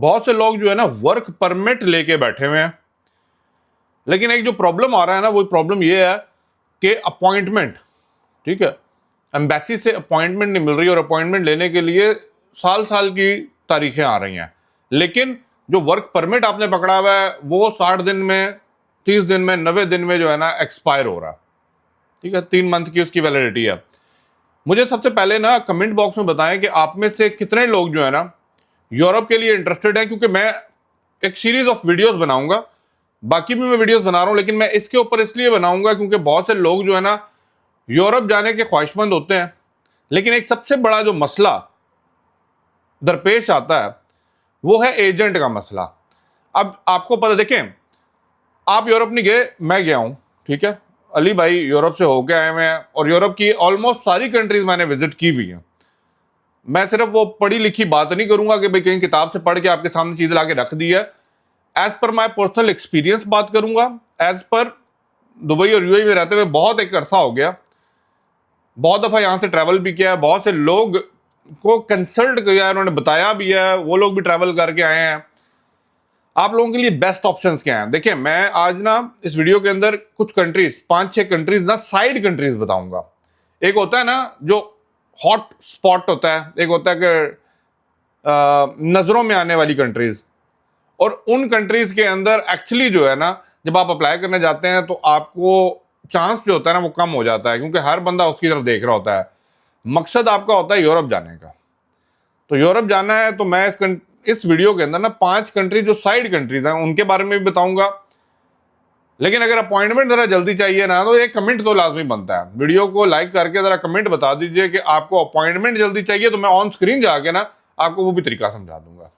बहुत से लोग जो है ना वर्क परमिट लेके बैठे हुए हैं, लेकिन एक जो प्रॉब्लम आ रहा है ना वो प्रॉब्लम ये है कि अपॉइंटमेंट, ठीक है, एम्बेसी से अपॉइंटमेंट नहीं मिल रही और अपॉइंटमेंट लेने के लिए साल साल की तारीखें आ रही हैं। लेकिन जो वर्क परमिट आपने पकड़ा हुआ है वो 60 दिन में, 30 दिन में, 90 दिन में जो है ना एक्सपायर हो रहा है। ठीक है, 3 मंथ की उसकी वैलिडिटी है। मुझे सबसे पहले ना कमेंट बॉक्स में बताएं कि आप में से कितने लोग जो है ना यूरोप के लिए इंटरेस्टेड हैं, क्योंकि मैं एक सीरीज ऑफ वीडियोस बनाऊंगा। बाकी भी मैं वीडियोस बना रहा हूं, लेकिन मैं इसके ऊपर इसलिए बनाऊंगा क्योंकि बहुत से लोग जो है ना यूरोप जाने के ख्वाहिशमंद होते हैं, लेकिन एक सबसे बड़ा जो मसला दरपेश आता है वो है एजेंट का मसला। अब आपको पता, देखें, आप यूरोप नहीं गए, मैं गया हूं, ठीक है, अली भाई यूरोप से होके आए हुए हैं और यूरोप की ऑलमोस्ट सारी कंट्रीज मैंने विजिट की हुई हैं। मैं सिर्फ वो पढ़ी लिखी बात नहीं करूंगा कि भाई कहीं किताब से पढ़ के आपके सामने चीज ला के रख दी है। As per my personal experience बात करूंगा। एज पर दुबई और यूएई में रहते हुए बहुत एक अरसा हो गया, बहुत दफा यहां से ट्रैवल भी किया है, बहुत से लोग को कंसल्ट किया है, उन्होंने बताया भी है, वो लोग भी ट्रैवल करके आए हैं। आप लोगों के लिए बेस्ट ऑप्शंस क्या हैं? देखिए, मैं आज ना इस वीडियो के अंदर कुछ कंट्रीज, 5-6 कंट्रीज ना, साइड कंट्रीज बताऊंगा। एक होता है ना जो हॉट स्पॉट होता है, एक होता है कि नजरों में आने वाली कंट्रीज, और उन कंट्रीज के अंदर एक्चुअली जो है ना जब आप अप्लाई करने जाते हैं तो आपको चांस जो होता है ना वो कम हो जाता है, क्योंकि हर बंदा उसकी तरफ देख रहा होता है। मकसद आपका होता है यूरोप जाने का। तो यूरोप जाना है तो मैं इस वीडियो के अंदर ना 5 कंट्रीज जो साइड कंट्रीज हैं उनके बारे में भी बताऊंगा। लेकिन अगर अपॉइंटमेंट जरा जल्दी चाहिए ना तो एक कमेंट तो लाजमी बनता है। वीडियो को लाइक करके जरा कमेंट बता दीजिए कि आपको अपॉइंटमेंट जल्दी चाहिए, तो मैं ऑन स्क्रीन जाके ना आपको वो भी तरीका समझा दूंगा।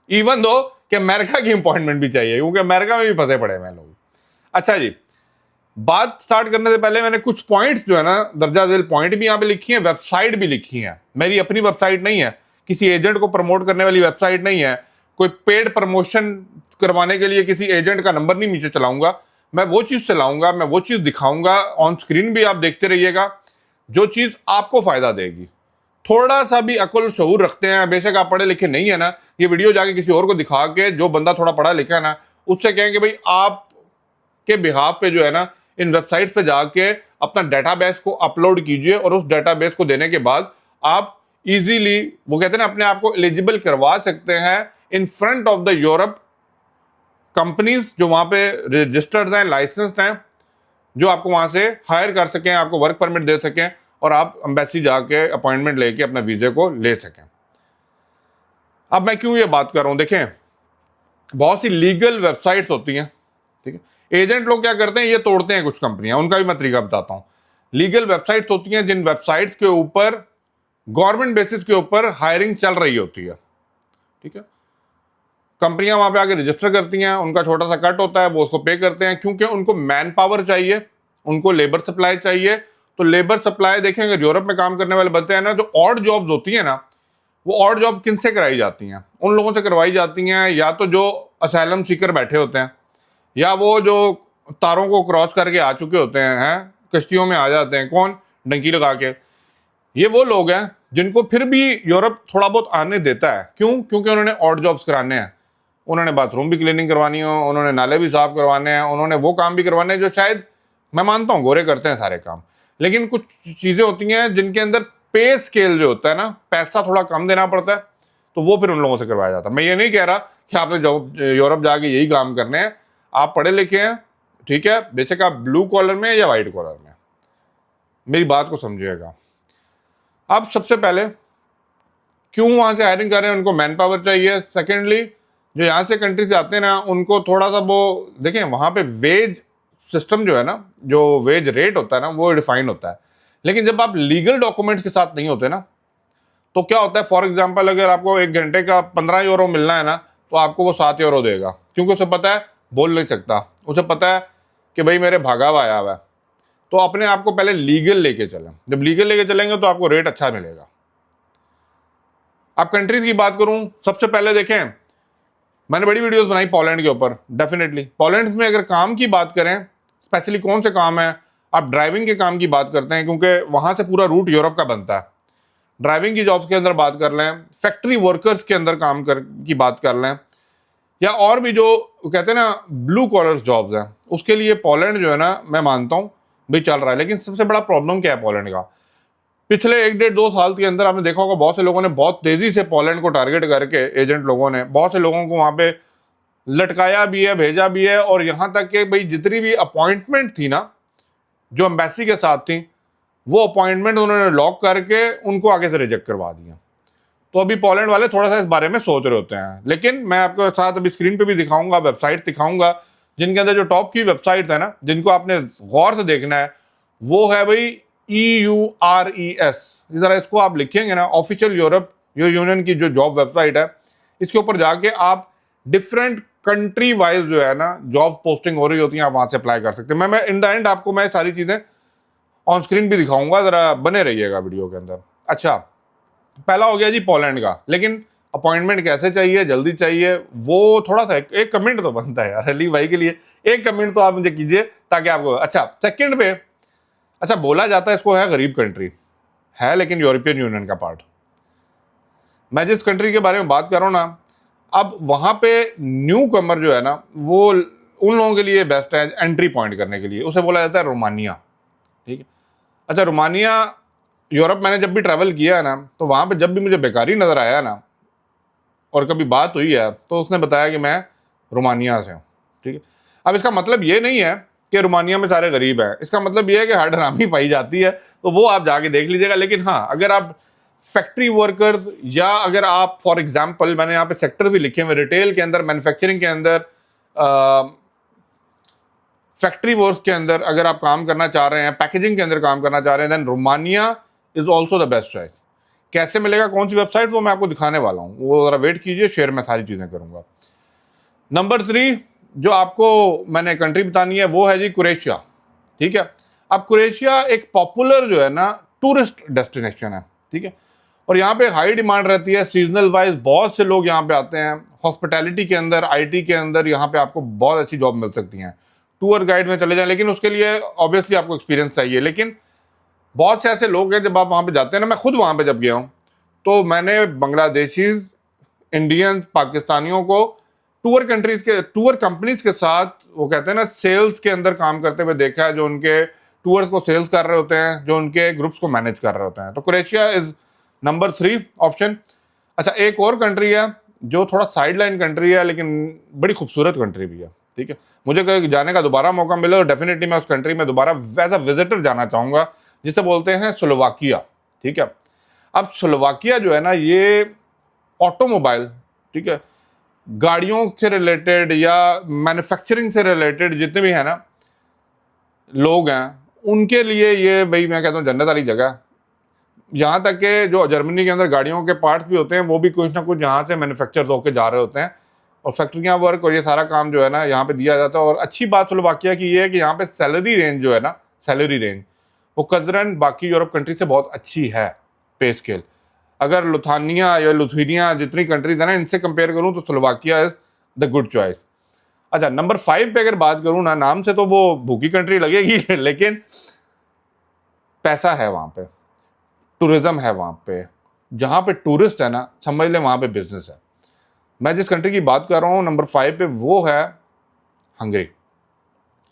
इवन दो कि अमेरिका की अपॉइंटमेंट भी चाहिए, क्योंकि अमेरिका में भी फंसे पड़े हैं लोग। अच्छा जी, बात स्टार्ट करने से पहले मैंने कुछ पॉइंट्स जो है ना, दर्जा झेल पॉइंट भी यहाँ पे लिखी है, वेबसाइट भी लिखी है। मेरी अपनी वेबसाइट नहीं है, किसी एजेंट को प्रमोट करने वाली वेबसाइट नहीं है, कोई पेड प्रमोशन करवाने के लिए किसी एजेंट का नंबर नहीं नीचे चलाऊंगा। मैं वो चीज चलाऊंगा, मैं वो चीज दिखाऊंगा, ऑन स्क्रीन भी आप देखते रहिएगा, जो चीज आपको फायदा देगी। थोड़ा सा भी अकुल शऊर रखते हैं, बेशक आप पढ़े लिखे नहीं है ना, ये वीडियो जाके किसी और को दिखा के, जो बंदा थोड़ा पढ़ा लिखा है ना, उससे कहें कि भाई आप के बिहाफ पे जो है ना इन वेबसाइट पे जाके अपना डेटाबेस को अपलोड कीजिए, और उस डेटाबेस को देने के बाद आप इजीली, वो कहते हैं ना, अपने आप को एलिजिबल करवा सकते हैं in front of the Europe companies जो वहां पे रजिस्टर्ड हैं, लाइसेंस्ड हैं, जो आपको वहां से हायर कर सकें, आपको वर्क परमिट दे सकें और आप एम्बेसी जाके अपॉइंटमेंट लेके अपने वीजे को ले सकें। अब मैं क्यों ये बात कर रहा हूं? देखें, बहुत सी लीगल वेबसाइट्स होती हैं, ठीक है। एजेंट लोग क्या करते हैं, ये तोड़ते हैं कुछ कंपनियां, उनका भी मैं तरीका बताता हूं। लीगल वेबसाइट्स होती हैं जिन वेबसाइट्स के ऊपर गवर्नमेंट बेसिस के ऊपर हायरिंग चल रही होती है, ठीक है। कंपनियां वहां पे आके रजिस्टर करती हैं, उनका छोटा सा कट होता है, वो उसको पे करते हैं, क्योंकि उनको मैन पावर चाहिए, उनको लेबर सप्लाई चाहिए। तो लेबर सप्लाई देखें, अगर यूरोप में काम करने वाले बंदे हैं ना, जो ऑड जॉब्स होती हैं ना, वो ऑड जॉब किनसे कराई जाती हैं? उन लोगों से करवाई जाती हैं या तो जो असाइलम सीकर बैठे होते हैं, या वो जो तारों को क्रॉस करके आ चुके होते हैं, कश्तियों में आ जाते हैं, कौन डंकी लगा के। ये वो लोग हैं जिनको फिर भी यूरोप थोड़ा बहुत आने देता है। क्यों? क्योंकि उन्होंने ऑड जॉब्स कराने हैं, उन्होंने बाथरूम भी क्लीनिंग करवानी हो, उन्होंने नाले भी साफ करवाने हैं, उन्होंने वो काम भी करवाने हैं जो शायद, मैं मानता हूँ, गोरे करते हैं सारे काम। लेकिन कुछ चीजें होती हैं जिनके अंदर पे स्केल जो होता है ना, पैसा थोड़ा कम देना पड़ता है, तो वो फिर उन लोगों से करवाया जाता है। मैं ये नहीं कह रहा कि आपने जॉब यूरोप जाके यही काम करने हैं। आप पढ़े लिखे हैं, ठीक है, बेशक आप ब्लू कॉलर में या व्हाइट कॉलर में, मेरी बात को समझिएगा। अब सबसे पहले क्यों वहां से हायरिंग कर रहे हैं? उनको मैन पावर चाहिए। सेकेंडली, जो यहाँ से कंट्री से आते हैं ना, उनको थोड़ा सा वो देखें, वहां पे वेज सिस्टम जो है ना, जो वेज रेट होता है ना, वो डिफाइन होता है। लेकिन जब आप लीगल डॉक्यूमेंट्स के साथ नहीं होते ना, तो क्या होता है, फॉर एग्जांपल अगर आपको 1 घंटे का 15 यूरो मिलना है ना, तो आपको वो 7 यूरो देगा, क्योंकि उसे पता है बोल नहीं सकता, उसे पता है कि भाई मेरे भागा हुआ आया हुआ है। तो अपने आप को पहले लीगल लेके चलें। जब लीगल लेके चलेंगे तो आपको रेट अच्छा मिलेगा। अब कंट्रीज की बात करूं, सबसे पहले देखें, मैंने बड़ी वीडियोस बनाई पोलैंड के ऊपर। डेफिनेटली पोलैंड में अगर काम की बात करें, स्पेशली कौन से काम है, आप ड्राइविंग के काम की बात करते हैं, क्योंकि वहां से पूरा रूट यूरोप का बनता है। ड्राइविंग की जॉब्स के अंदर बात कर लें, फैक्ट्री वर्कर्स के अंदर काम कर की बात कर लें, या और भी जो कहते हैं ना ब्लू कॉलर जॉब्स हैं, उसके लिए पोलैंड जो है ना, मैं मानता हूँ भाई चल रहा है। लेकिन सबसे बड़ा प्रॉब्लम क्या है पोलैंड का, पिछले 1 डेढ़ 2 साल के अंदर आपने देखा होगा बहुत से लोगों ने बहुत तेजी से पोलैंड को टारगेट करके, एजेंट लोगों ने बहुत से लोगों को वहां पे लटकाया भी है, भेजा भी है, और यहां तक कि भाई जितनी भी अपॉइंटमेंट थी ना जो एम्बेसी के साथ थी, वो अपॉइंटमेंट उन्होंने लॉक करके उनको आगे से रिजेक्ट करवा दिया। तो अभी पोलैंड वाले थोड़ा सा इस बारे में सोच रहे होते हैं। लेकिन मैं आपके साथ अभी स्क्रीन पे भी दिखाऊंगा, वेबसाइट दिखाऊंगा, जिनके अंदर जो टॉप की वेबसाइट्स है ना, जिनको आपने गौर से देखना है, वो है भाई EURES। जरा इसको आप लिखेंगे ना, ऑफिशियल यूरोप यूनियन की जो जॉब वेबसाइट है, इसके ऊपर जाके आप डिफरेंट कंट्री वाइज जो है ना जॉब पोस्टिंग हो रही होती है, आप वहां से अप्लाई कर सकते हैं। मैं इन द एंड आपको मैं सारी चीजें ऑन स्क्रीन भी दिखाऊंगा, जरा बने रहिएगा वीडियो के अंदर। अच्छा, पहला हो गया जी पोलैंड का। लेकिन अपॉइंटमेंट कैसे चाहिए, जल्दी चाहिए, वो थोड़ा सा एक कमेंट तो बनता है यार अली भाई के लिए, एक कमेंट तो आप मुझे कीजिए ताकि आपको। अच्छा, सेकंड पे, अच्छा बोला जाता है इसको है गरीब कंट्री है, लेकिन यूरोपियन यूनियन का पार्ट। मैं जिस कंट्री के बारे में बात कर रहा हूँ ना, अब वहां पे न्यू कमर जो है ना, वो उन लोगों के लिए बेस्ट है एंट्री पॉइंट करने के लिए, उसे बोला जाता है रोमानिया। ठीक है। अच्छा, रोमानिया, यूरोप मैंने जब भी ट्रैवल किया है ना, तो वहां पे जब भी मुझे बेकारी नजर आया ना, और कभी बात हुई है, तो उसने बताया कि मैं रोमानिया से हूँ। ठीक है। अब इसका मतलब ये नहीं है कि रोमानिया में सारे गरीब हैं, इसका मतलब ये है कि हर हरामी पाई जाती है, तो वो आप जाके देख लीजिएगा। लेकिन हाँ, अगर आप फैक्ट्री वर्कर्स, या अगर आप फॉर एग्जाम्पल, मैंने यहाँ पे सेक्टर भी लिखे हुए, रिटेल के अंदर, मैन्युफैक्चरिंग के अंदर, फैक्ट्री वर्क्स के अंदर अगर आप काम करना चाह रहे हैं, पैकेजिंग के अंदर काम करना चाह रहे हैं, then Romania is also the best choice. कैसे मिलेगा, कौन सी वेबसाइट, वो मैं आपको दिखाने वाला हूँ, वो जरा वेट कीजिए, शेयर में सारी चीजें करूंगा। नंबर 3 जो आपको मैंने कंट्री बतानी है, वो है जी क्रोएशिया। ठीक है। अब क्रोएशिया एक पॉपुलर जो है ना टूरिस्ट डेस्टिनेशन है। ठीक है। और यहाँ पे हाई डिमांड रहती है, सीजनल वाइज बहुत से लोग यहाँ पे आते हैं। हॉस्पिटैलिटी के अंदर, IT के अंदर यहाँ पे आपको बहुत अच्छी जॉब मिल सकती हैं। टूर गाइड में चले जाएं, लेकिन उसके लिए ऑब्वियसली आपको एक्सपीरियंस चाहिए। लेकिन बहुत से ऐसे लोग हैं, जब आप वहाँ पे जाते हैं ना, मैं खुद वहाँ पे जब गया हूँ, तो मैंने बांग्लादेशीज, इंडियंस, पाकिस्तानियों को टूर कंट्रीज के, टूर कंपनीज के साथ, वो कहते हैं ना सेल्स के अंदर काम करते हुए देखा है, जो उनके टूर्स को सेल्स कर रहे होते हैं, जो उनके ग्रुप्स को मैनेज कर रहे होते हैं। तो क्रोएशिया इज नंबर 3 ऑप्शन। अच्छा, एक और कंट्री है जो थोड़ा साइड लाइन कंट्री है, लेकिन बड़ी खूबसूरत कंट्री भी है। ठीक है। मुझे कहीं जाने का दोबारा मौका मिले तो डेफिनेटली मैं उस कंट्री में दोबारा एज अ विजिटर जाना चाहूंगा, जिसे बोलते हैं स्लोवाकिया। ठीक है। अब स्लोवाकिया जो है ना, ये ऑटोमोबाइल, ठीक है, गाड़ियों से रिलेटेड या मैन्युफैक्चरिंग से रिलेटेड जितने भी है ना लोग हैं, उनके लिए ये भाई मैं कहता हूँ जन्नत वाली जगह। यहाँ तक कि जो जर्मनी के अंदर गाड़ियों के पार्ट्स भी होते हैं, वो भी कुछ ना कुछ यहाँ से मैन्युफैक्चर होकर जा रहे होते हैं, और फैक्ट्रियाँ वर्क और ये सारा काम जो है ना यहाँ पे दिया जाता है। और अच्छी बात स्लोवाकिया की ये है कि यहाँ पे सैलरी रेंज जो है ना, सैलरी रेंज वो कदरन बाकी यूरोप कंट्री से बहुत अच्छी है, पे स्केल। अगर लुथानिया या लुथुनिया जितनी कंट्रीज है ना, इनसे कंपेयर करूँ तो Slovakia is the good choice. अच्छा, नंबर 5 पे अगर बात करूँ ना, नाम से तो वो भूखी कंट्री लगेगी, लेकिन पैसा है वहाँ पे, टूरिज्म है वहाँ पे, जहाँ पे टूरिस्ट है ना, समझ ले वहाँ पे बिजनेस है। मैं जिस कंट्री की बात कर रहा हूँ नंबर 5 पे, वो है हंगरी।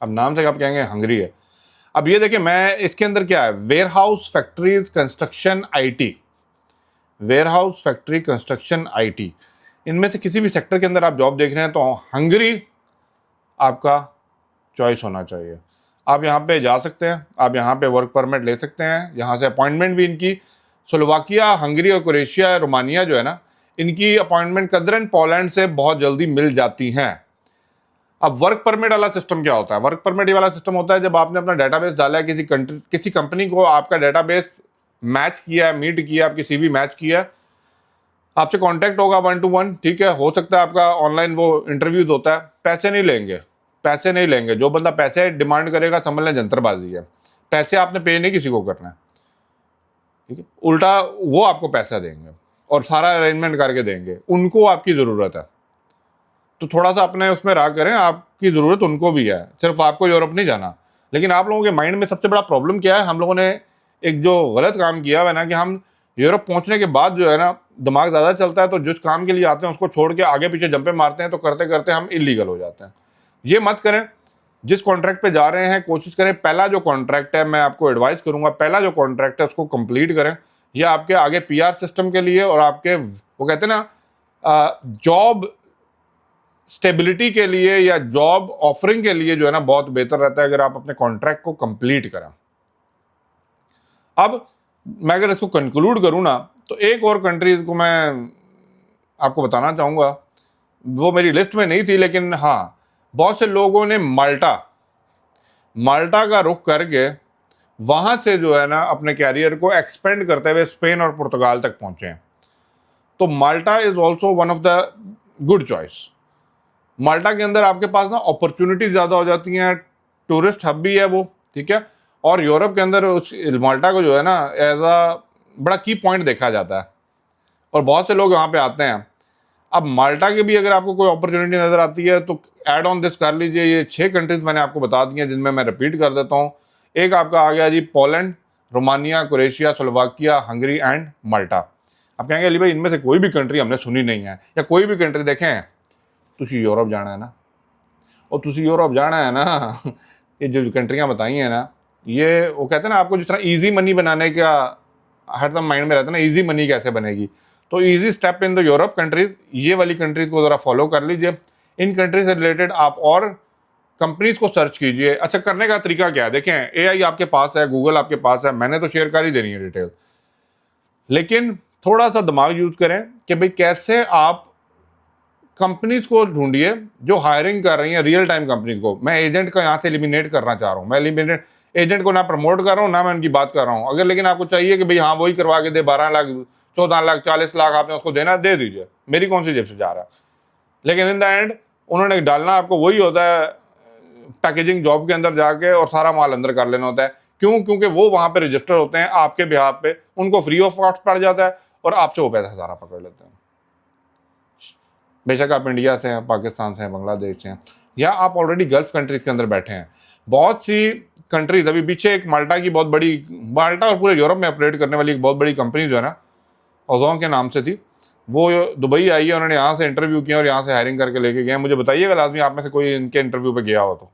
अब नाम से आप कहेंगे हंगरी है। अब ये देखिए, मैं इसके अंदर क्या है, warehouse, factories, construction, IT, warehouse, factory, construction, IT, इनमें से किसी भी सेक्टर के अंदर आप जॉब देख रहे हैं तो हंगरी आपका चॉइस होना चाहिए। आप यहाँ पे जा सकते हैं, आप यहाँ पे वर्क परमिट ले सकते हैं, यहाँ से अपॉइंटमेंट भी इनकी, स्लोवाकिया, हंगरी और क्रोएशिया, रोमानिया जो है ना, इनकी अपॉइंटमेंट कदरन पोलैंड से बहुत जल्दी मिल जाती हैं। अब वर्क परमिट वाला सिस्टम क्या होता है? वर्क परमिट वाला सिस्टम होता है जब आपने अपना डेटाबेस डाला है किसी कंपनी को, आपका डेटाबेस मैच किया है, मीट किया, आपकी CV मैच किया, आपसे कांटेक्ट होगा 1 to 1। ठीक है। हो सकता है आपका ऑनलाइन वो इंटरव्यूज होता है, पैसे नहीं लेंगे, पैसे नहीं लेंगे। जो बंदा पैसे डिमांड करेगा, समझ लें जंतरबाजी है। पैसे आपने पे नहीं किसी को करना है, ठीक है, उल्टा वो आपको पैसा देंगे और सारा अरेंजमेंट करके देंगे, उनको आपकी ज़रूरत है। तो थोड़ा सा अपने उसमें रहा करें, आपकी ज़रूरत उनको भी है, सिर्फ आपको यूरोप नहीं जाना। लेकिन आप लोगों के माइंड में सबसे बड़ा प्रॉब्लम क्या है, हम लोगों ने एक जो गलत काम किया है ना, कि हम यूरोप पहुंचने के बाद जो है ना दिमाग ज़्यादा चलता है, तो जिस काम के लिए आते हैं उसको छोड़ के आगे पीछे जंपे मारते हैं, तो करते करते हम इलीगल हो जाते हैं। ये मत करें। जिस कॉन्ट्रैक्ट पे जा रहे हैं कोशिश करें पहला जो कॉन्ट्रैक्ट है, मैं आपको एडवाइस करूंगा पहला जो कॉन्ट्रैक्ट है उसको कंप्लीट करें। यह आपके आगे पीआर सिस्टम के लिए और आपके वो कहते हैं ना जॉब स्टेबिलिटी के लिए या जॉब ऑफरिंग के लिए जो है ना बहुत बेहतर रहता है अगर आप अपने कॉन्ट्रैक्ट को कंप्लीट करें। अब मैं अगर इसको कंक्लूड करूं ना, तो एक और कंट्रीज को मैं आपको बताना चाहूंगा, वो मेरी लिस्ट में नहीं थी, लेकिन हाँ बहुत से लोगों ने माल्टा का रुख करके वहां से जो है ना अपने कैरियर को एक्सपेंड करते हुए स्पेन और पुर्तगाल तक पहुंचे हैं। तो Malta is also one of the good choice. Malta के अंदर आपके पास ना अपॉर्चुनिटी ज़्यादा हो जाती हैं, टूरिस्ट हब भी है वो, ठीक है। और यूरोप के अंदर उस माल्टा को जो है ना एज अ बड़ा की पॉइंट देखा जाता है और बहुत से लोग यहाँ पे आते हैं। अब माल्टा के भी अगर आपको कोई अपॉर्चुनिटी नज़र आती है तो ऐड ऑन दिस कर लीजिए। ये 6 कंट्रीज मैंने आपको बता दी हैं, जिनमें मैं रिपीट कर देता हूँ। एक आपका आ गया जी Poland, Romania, Croatia, Slovakia, Hungary and Malta. आप कहेंगे अली भाई इनमें से कोई भी कंट्री हमने सुनी नहीं है या कोई भी कंट्री देखें। तुसी यूरोप जाना है ना, और तुसी यूरोप जाना है ना ये जो कंट्रियाँ बताई हैं ना, ये वो कहते हैं ना आपको जिस तरह ईजी मनी बनाने का हर दम माइंड में रहता है ना, ईजी मनी कैसे बनेगी, तो easy step in the Europe countries, ये वाली कंट्रीज को ज़रा फॉलो कर लीजिए। इन कंट्रीज से रिलेटेड आप और कंपनीज को सर्च कीजिए। अच्छा करने का तरीका क्या है, देखें एआई आपके पास है, गूगल आपके पास है, मैंने तो शेयर कर ही देनी है डिटेल, लेकिन थोड़ा सा दिमाग यूज करें कि भाई कैसे आप कंपनीज को ढूंढिए जो हायरिंग कर रही हैं रियल टाइम कंपनीज को। मैं एजेंट का यहाँ से एलिमिनेट करना चाह रहा हूँ, मैं एजेंट को ना प्रमोट कर रहा हूँ ना मैं उनकी बात कर रहा हूँ। अगर लेकिन आपको चाहिए कि भाई हाँ वही करवा के दे, 12 लाख 14 लाख 40 लाख आपने उसको देना, दे दीजिए, मेरी कौन सी जेब से जा रहा है। लेकिन इन द एंड उन्होंने डालना आपको वही होता है पैकेजिंग जॉब के अंदर जाके, और सारा माल अंदर कर लेना होता है। क्यों? क्योंकि वो वहाँ पे रजिस्टर होते हैं आपके बिहाफ पे, उनको फ्री ऑफ कॉस्ट पड़ जाता है और आपसे वो पैसा सारा पकड़ लेते हैं। बेशक आप इंडिया से हैं, पाकिस्तान से हैं, बांग्लादेश से हैं, या आप ऑलरेडी गल्फ कंट्रीज के अंदर बैठे हैं। बहुत सी कंट्रीज अभी पीछे एक माल्टा की बहुत बड़ी, माल्टा और पूरे यूरोप में ऑपरेट करने वाली एक बहुत बड़ी कंपनी जो है ना ओजोन के नाम से थी, वो दुबई आई है। उन्होंने यहाँ से इंटरव्यू किया और यहाँ से हायरिंग करके लेके गए। मुझे बताइएगा लाजमी आप में से कोई इनके इंटरव्यू पे गया हो तो।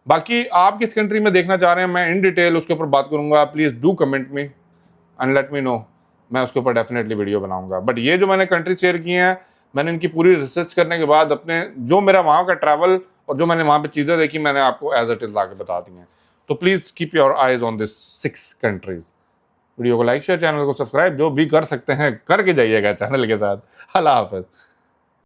बाकी आप किस कंट्री में देखना चाह रहे हैं मैं इन डिटेल उसके ऊपर बात करूंगा। Please do comment me and let me know, मैं उसके ऊपर डेफिनेटली वीडियो बनाऊंगा। बट ये जो मैंने कंट्री शेयर किए हैं, मैंने इनकी पूरी रिसर्च करने के बाद अपने जो मेरा वहाँ का ट्रैवल और जो मैंने वहाँ पे चीज़ें देखी मैंने आपको एज इट इज़ ला के बता दी हैं। तो please keep your eyes on this 6 countries. Video को लाइक शेयर, चैनल को सब्सक्राइब जो भी कर सकते हैं करके जाइएगा चैनल के साथ। अल्लाह हाफ़िज़।